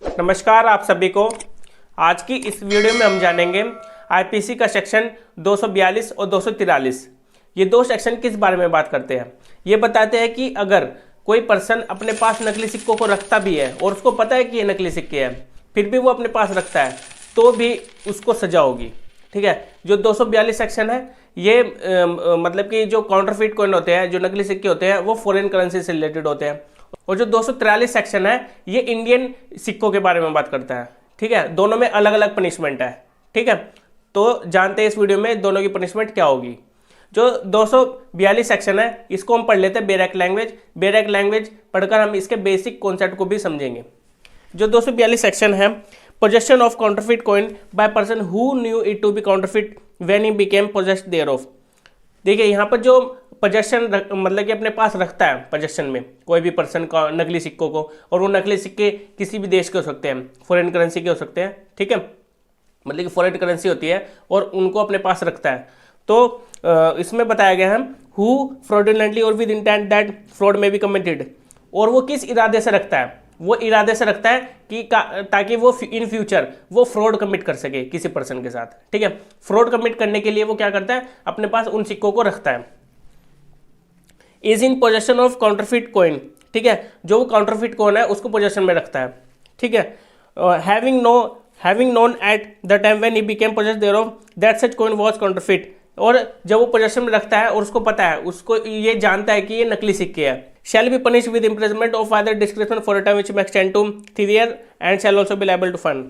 नमस्कार आप सभी को। आज की इस वीडियो में हम जानेंगे आईपीसी का सेक्शन 242 और 243। ये दो सेक्शन किस बारे में बात करते हैं। ये बताते हैं कि अगर कोई पर्सन अपने पास नकली सिक्कों को रखता भी है और उसको पता है कि ये नकली सिक्के हैं, फिर भी वो अपने पास रखता है तो भी उसको सजा होगी। ठीक है, जो 242 सेक्शन है ये मतलब कि जो काउंटरफीट कॉइन होते हैं, जो नकली सिक्के होते हैं, वो फॉरेन करेंसी से रिलेटेड होते हैं। और जो 243 सेक्शन है ये इंडियन सिक्कों के बारे में बात करता है। ठीक है, दोनों में अलग अलग पनिशमेंट है। ठीक है, तो जानते हैं इस वीडियो में दोनों की पनिशमेंट क्या होगी। जो 242 सेक्शन है इसको हम पढ़ लेते हैं बेरैक लैंग्वेज। बेरैक लैंग्वेज पढ़कर हम इसके बेसिक कॉन्सेप्ट को भी समझेंगे। जो 242 सेक्शन है, possession of counterfeit coin by person who knew it to be counterfeit when he became possessed thereof. देखिए यहाँ पर जो पोजेशन मतलब कि अपने पास रखता है, पोजेशन में कोई भी पर्सन का नकली सिक्कों को, और वो नकली सिक्के किसी भी देश के हो सकते हैं, फॉरेन करेंसी के हो सकते हैं। ठीक है, मतलब कि फॉरेन करेंसी होती है और उनको अपने पास रखता है। तो इसमें बताया गया है हु फ्रॉडुलेंटली और विद इंटेंट दैट फ्रॉड में बी कमिटेड। और वो किस इरादे से रखता है, वो इरादे से रखता है कि ताकि वो इन फ्यूचर वो फ्रॉड कमिट कर सके किसी पर्सन के साथ। ठीक है, फ्रॉड कमिट करने के लिए वो क्या करता है, अपने पास उन सिक्कों को रखता है। Is in possession of counterfeit coin. ठीक है, जो वो काउंटरफीट कॉइन है उसको पोजेशन में रखता है। ठीक है, having known at the time when he became possessed thereof that such coin was counterfeit. और जब वो पोजेशन में रखता है और उसको पता है, उसको ये जानता है कि ये नकली सिक्के हैं, shall be punished with imprisonment of either discretion for a term which may extend to 3 years and shall also be liable to fine।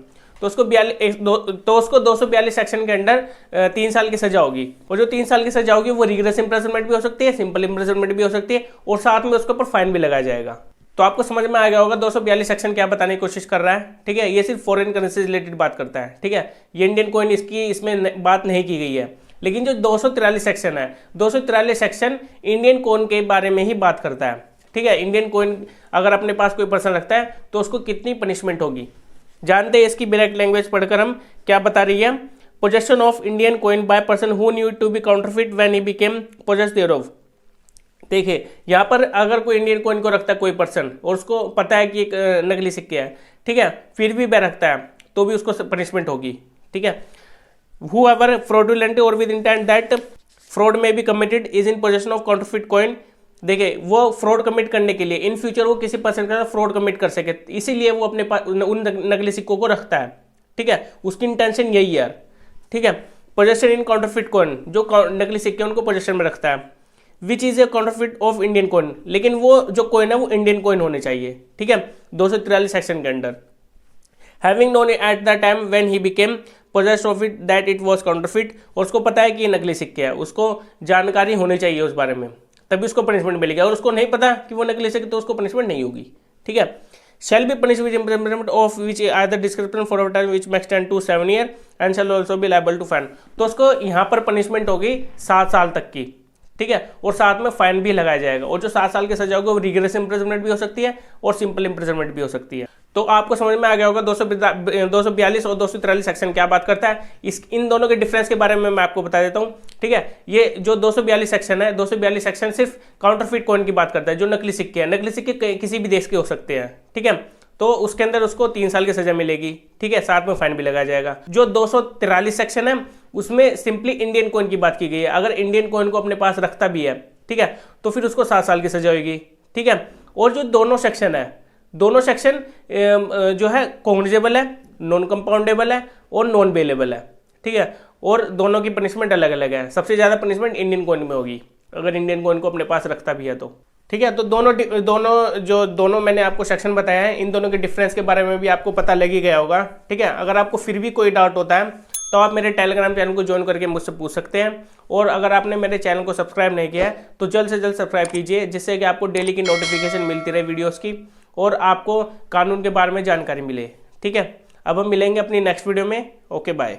तो उसको 242 सेक्शन के अंडर 3 साल की सजा होगी। और जो 3 साल की सजा होगी वो रिग्रेस इम्प्रिजनमेंट भी हो सकती है, सिंपल इम्प्रिजनमेंट भी हो सकती है, और साथ में उसके ऊपर फाइन भी लगाया जाएगा। तो आपको समझ में आ गया होगा 242 सेक्शन क्या बताने की कोशिश कर रहा है। ठीक है, ये सिर्फ फॉरेन करेंसी से रिलेटेड बात करता है। ठीक है, ये इंडियन कॉइन इसकी इसमें बात नहीं की गई है। लेकिन जो 243 सेक्शन है, 243 सेक्शन इंडियन कॉइन के बारे में ही बात करता है। ठीक है, इंडियन कॉइन अगर अपने पास कोई पर्सन रखता है तो उसको कितनी पनिशमेंट होगी, जानते हैं इसकी बेरैक लैंग्वेज पढ़कर हम क्या बता रही है। Possession of Indian coin by person who knew to be counterfeit when he became possessed thereof. देखिए यहाँ पर अगर कोई इंडियन कॉइन को रखता है कोई पर्सन और उसको पता है कि एक नकली सिक्के है, ठीक है, फिर भी वह रखता है तो भी उसको पनिशमेंट होगी। ठीक है, whoever fraudulently or with intent that fraud may be committed is in possession of counterfeit coin। देखिए वो फ्रॉड कमिट करने के लिए इन फ्यूचर वो किसी पर्सन के साथ फ्रॉड कमिट कर सके, इसीलिए वो अपने पास उन नकली सिक्कों को रखता है। ठीक है, उसकी इंटेंशन यही है। ठीक है, पोजेशन इन काउंटरफीट कॉइन, जो नकली सिक्के उनको पोजेशन में रखता है। Which is a counterfeit of Indian coin, लेकिन वो जो कॉइन है वो इंडियन कॉइन होने चाहिए। ठीक है, 243 सेक्शन के under. Having known at the time when he became possessed of it that it was counterfeit. और उसको पता है कि ये नकली सिक्के है, उसको जानकारी होनी चाहिए उस बारे में, तभी उसको पनिशमेंट मिलेगी। और उसको नहीं पता कि वो नकली सिक्के तो उसको पनिशमेंट नहीं होगी। ठीक है, shall be punish with imprisonment of which either description for a time which may extend to 7 years and shall also be liable to fine. तो उसको यहाँ पर पनिशमेंट होगी 7 साल तक की। ठीक है, और साथ में फाइन भी लगाया जाएगा। और जो 7 साल की सजा होगी वो रिग्रेस इम्प्रिजनमेंट भी हो सकती है और सिंपल इम्प्रिजनमेंट भी हो सकती है। तो आपको समझ में आ गया होगा 242 और 243 सेक्शन क्या बात करता है। इन दोनों के डिफरेंस के बारे में मैं आपको बता देता हूं। ठीक है, ये जो 242 सेक्शन है, 242 सेक्शन सिर्फ काउंटरफीट कॉइन की बात करता है, जो नकली सिक्के हैं। नकली सिक्के किसी भी देश के हो सकते हैं। ठीक है, तो उसके अंदर उसको 3 साल की सजा मिलेगी। ठीक है, साथ में फाइन भी लगाया जाएगा। जो 243 सेक्शन है उसमें सिंपली इंडियन कॉइन की बात की गई है। अगर इंडियन कॉइन को अपने पास रखता भी है, ठीक है, तो फिर उसको 7 साल की सजा होगी। ठीक है, और जो दोनों सेक्शन है, दोनों सेक्शन जो है कॉग्निजेबल है, नॉन कंपाउंडेबल है और नॉन बेलेबल है। ठीक है, और दोनों की पनिशमेंट अलग अलग है। सबसे ज़्यादा पनिशमेंट इंडियन कॉइन में होगी अगर इंडियन कॉइन को अपने पास रखता भी है तो। ठीक है, तो दोनों मैंने आपको सेक्शन बताया है, इन दोनों के डिफरेंस के बारे में भी आपको पता लग ही गया होगा। ठीक है, अगर आपको फिर भी कोई डाउट होता है तो आप मेरे टेलीग्राम चैनल को ज्वाइन करके मुझसे पूछ सकते हैं। और अगर आपने मेरे चैनल को सब्सक्राइब नहीं किया है तो जल्द से जल्द सब्सक्राइब कीजिए, जिससे कि आपको डेली की नोटिफिकेशन मिलती रहे वीडियोस की और आपको कानून के बारे में जानकारी मिले। ठीक है, अब हम मिलेंगे अपनी नेक्स्ट वीडियो में। Okay, bye.